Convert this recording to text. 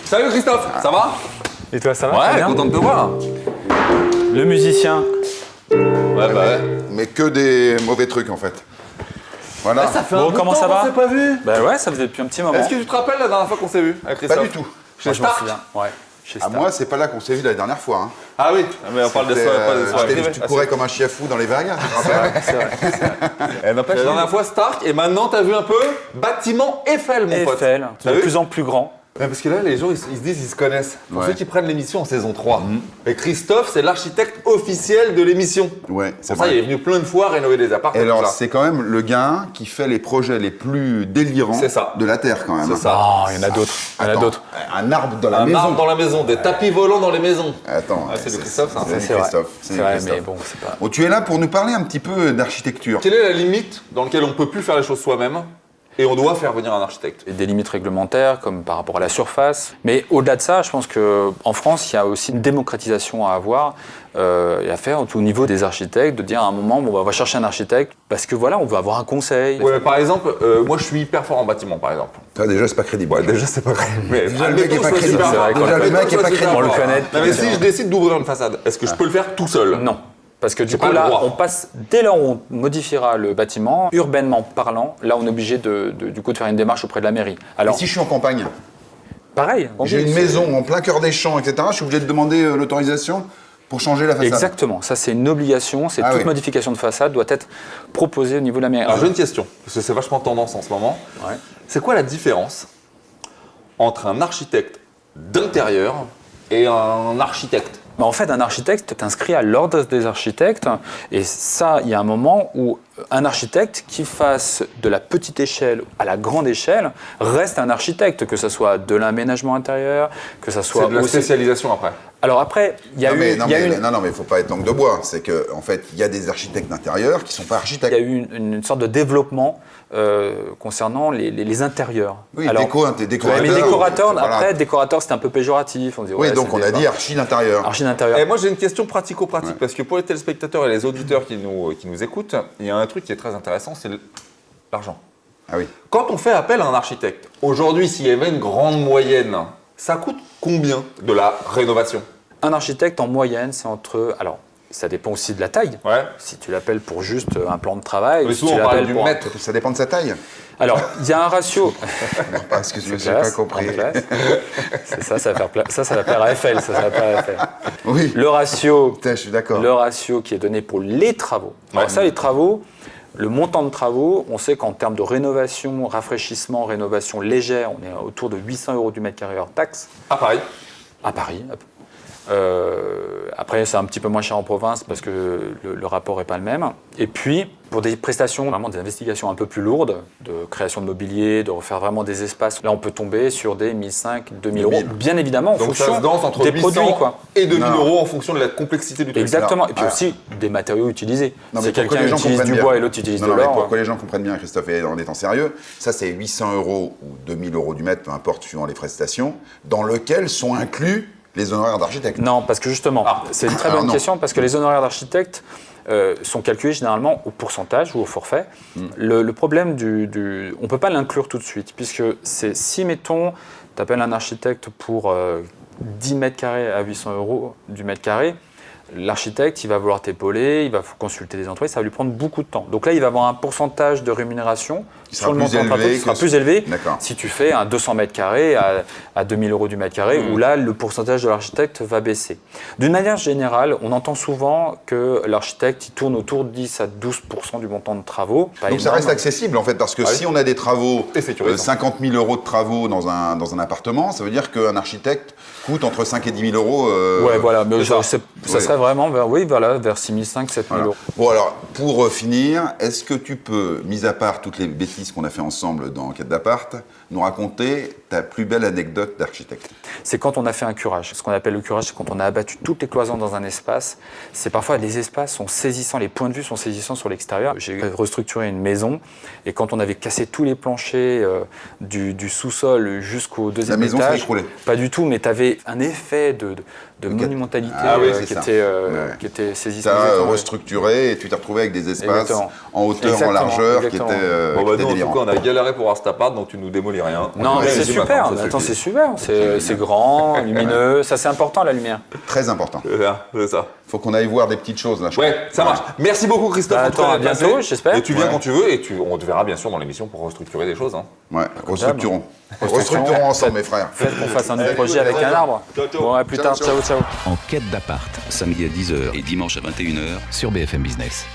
Salut Christophe, ça va? Et toi, ça va? Ouais, bien content de te voir. Le musicien. Ouais, bah ouais. Mais que des mauvais trucs en fait. Voilà. Ça fait Bon, un bout comment de temps ça va qu'on s'est pas vu. Bah ouais, ça faisait depuis un petit moment. Est-ce que tu te rappelles la dernière fois qu'on s'est vu avec Christophe? Pas du tout. Chez Moi, je m'en Stark. souviens. Ouais, chez À Stark. moi, c'est pas là qu'on s'est vu la dernière fois. Hein. Ah oui, mais on parle des C'était, soirées, pas des soirées. tu courais comme un chien fou dans les vagues, tu te rappelles? C'est vrai. La dernière fois Stark, et maintenant t'as vu un peu bâtiment Eiffel, mon pote. Eiffel, T'as de vu? plus en plus grand. Ouais, parce que là, les gens, ils se disent, ils se connaissent. Pour Ouais. ceux qui prennent l'émission en saison 3. Et Christophe, c'est l'architecte officiel de l'émission. Ouais, C'est c'est pour ça, il est vrai. venu plein de fois rénover des apparts. Et comme alors, ça. c'est quand même le gars qui fait les projets les plus délirants C'est ça. de la Terre quand même. C'est hein. ça. Ah, il y en a d'autres. Il y en a Attends, d'autres. un arbre dans la Un maison. arbre dans la maison, des tapis volants dans les maisons. Attends, Ah, c'est de Christophe, ça. C'est C'est vrai. Christophe. C'est vrai, Christophe. mais bon, c'est pas. Bon, tu es là pour nous parler un petit peu d'architecture. Quelle est la limite dans laquelle on ne peut plus faire les choses soi-même et on doit faire venir un architecte? Il y a des limites réglementaires, comme par rapport à la surface. Mais au-delà de ça, je pense qu'en France, il y a aussi une démocratisation à avoir et à faire au niveau des architectes, de dire à un moment, bon, on va chercher un architecte parce que voilà, on veut avoir un conseil. Ouais, mais par exemple, moi je suis hyper fort en bâtiment, par exemple. Ça, déjà, c'est pas crédible. Ouais, déjà c'est pas vrai. Mais Déjà, le mec est pas crédible. C'est vrai, Déjà, le mec est pas crédible. On le connaît. Non, mais si je décide d'ouvrir une façade, est-ce que je peux le faire tout seul? Non. Parce que du J'ai coup, pas le là, droit. on passe, dès lors où on modifiera le bâtiment, urbainement parlant, là, on est obligé du coup, de faire une démarche auprès de la mairie. Et Alors, si je suis en campagne, pareil. j'ai une maison en plein cœur des champs, etc., je suis obligé de demander l'autorisation pour changer la façade. Exactement. Ça, c'est une obligation. C'est Ah toute oui. modification de façade doit être proposée au niveau de la mairie. Alors j'ai une question, parce que c'est vachement tendance en ce moment. Ouais. C'est quoi la différence entre un architecte d'intérieur et un architecte? Bah, en fait, un architecte t'inscrit à l'ordre des architectes. Et ça, il y a un moment où un architecte qui fasse de la petite échelle à la grande échelle reste un architecte, que ce soit de l'aménagement intérieur, que ce soit C'est de la aussi... spécialisation après. Alors après, il y a Non, mais, eu... non, il y a mais, une- non, mais il faut pas être langue de bois. C'est que, en fait, il y a des architectes d'intérieur qui sont pas Il architectes. y a eu une sorte de développement concernant les intérieurs. Oui, Alors, décorateur. ouais, mais décorateur, voilà. après, décorateur, c'était un peu péjoratif. On dit, Oui, ouais, donc c'est on a des- dit archi d'intérieur. archi d'intérieur. Et moi j'ai une question pratico-pratique, parce que pour les téléspectateurs et les auditeurs qui nous écoutent, il y a un truc qui est très intéressant, c'est l'argent. Ah oui. Quand on fait appel à un architecte, aujourd'hui s'il y avait une grande moyenne, ça coûte combien de la rénovation? Un architecte, en moyenne, c'est entre... Alors, ça dépend aussi de la taille. Ouais. Si tu l'appelles pour juste un plan de travail, Mais ou si souvent, tu on parle l'appelles du pour... mètre. Ça dépend de sa taille. Alors, il y a un ratio... Parce que je n'ai Classe, pas compris. en classe. C'est ça va faire ça va plaire à Eiffel, ça va plaire à Eiffel. Oui. Le ratio, Putain, je suis d'accord. le ratio qui est donné pour les travaux. Alors Ouais. ça, les travaux, le montant de travaux, on sait qu'en termes de rénovation, rafraîchissement, rénovation légère, on est autour de 800 € du mètre carré hors taxe À Paris. à Paris. Après, c'est un petit peu moins cher en province parce que le rapport n'est pas le même. Et puis, pour des prestations, vraiment des investigations un peu plus lourdes, de création de mobilier, de refaire vraiment des espaces, là, on peut tomber sur des 1500, 2000 euros. 2000. Bien évidemment, en Donc ça fonction se danse entre des 800 produits, quoi. et 2000 Non. euros en fonction de la complexité du truc. Exactement. Et puis Alors, aussi des matériaux utilisés. Non, Si mais pour que quelqu'un les gens utilise comprennent du bien. bois et l'autre utilise Non, de non, mais l'or. pour que les gens comprennent bien, Christophe, et en étant sérieux, ça c'est 800 € ou 2000 € du mètre, peu importe, suivant les prestations, dans lequel sont inclus les honoraires d'architecte. Non, parce que justement, c'est une très bonne non. question, parce que les honoraires d'architecte sont calculés généralement au pourcentage ou au forfait. Le problème on ne peut pas l'inclure tout de suite, puisque si, mettons, tu appelles un architecte pour 10 mètres carrés à 800 € du mètre carré, l'architecte, il va vouloir t'épauler, il va consulter des entreprises, ça va lui prendre beaucoup de temps. Donc là, il va avoir un pourcentage de rémunération Qui sur sera le plus montant de travaux élevé qui sera que- plus élevé D'accord. si tu fais un 200 mètres carrés à 2000 € du mètre carré, où là, le pourcentage de l'architecte va baisser. D'une manière générale, on entend souvent que l'architecte, il tourne autour de 10 à 12% du montant de travaux. Pas Donc ça énorme. reste accessible en fait, parce que Ah oui. si on a des travaux, Et sécurisant. 50 000 € de travaux dans un appartement, ça veut dire qu'un architecte coûte entre 5 et 10 000 €. Ouais, voilà, mais c'est ça. ça Ouais. serait vraiment vers 6 500, 7 000 Voilà. euros. Bon alors, pour finir, est-ce que tu peux, mis à part toutes les bêtises qu'on a fait ensemble dans Enquête d'appart, nous raconter ta plus belle anecdote d'architecte? C'est quand on a fait un curage. Ce qu'on appelle le curage, c'est quand on a abattu toutes les cloisons dans un espace. C'est parfois les espaces sont saisissants, les points de vue sont saisissants sur l'extérieur. J'ai restructuré une maison et quand on avait cassé tous les planchers du sous-sol jusqu'au deuxième La maison s'est étage, écroulée. pas du tout, mais tu avais un effet de monumentalité qui était saisissante. Tu as restructuré et tu t'es retrouvé avec des espaces en hauteur, en largeur qui étaient Nous, en délirants. tout cas, on a galéré pour avoir cet appart, donc tu nous démolis rien. Non, mais c'est super. Attends, c'est super. C'est grand, lumineux. Ça, c'est important, la lumière. Très important. C'est ça. Faut qu'on aille voir des petites choses là. Ouais, ça marche. Merci beaucoup, Christophe. Attends, à bientôt, j'espère. Et tu viens quand tu veux et on te verra bien sûr dans l'émission pour restructurer des choses. Hein. Ouais, restructurons. Restructurons ensemble, mes frères. Faites qu'on fasse un nouveau projet avec un arbre. Bon, à plus tard. Ciao, ciao. En quête d'appart, samedi à 10h et dimanche à 21h sur BFM Business.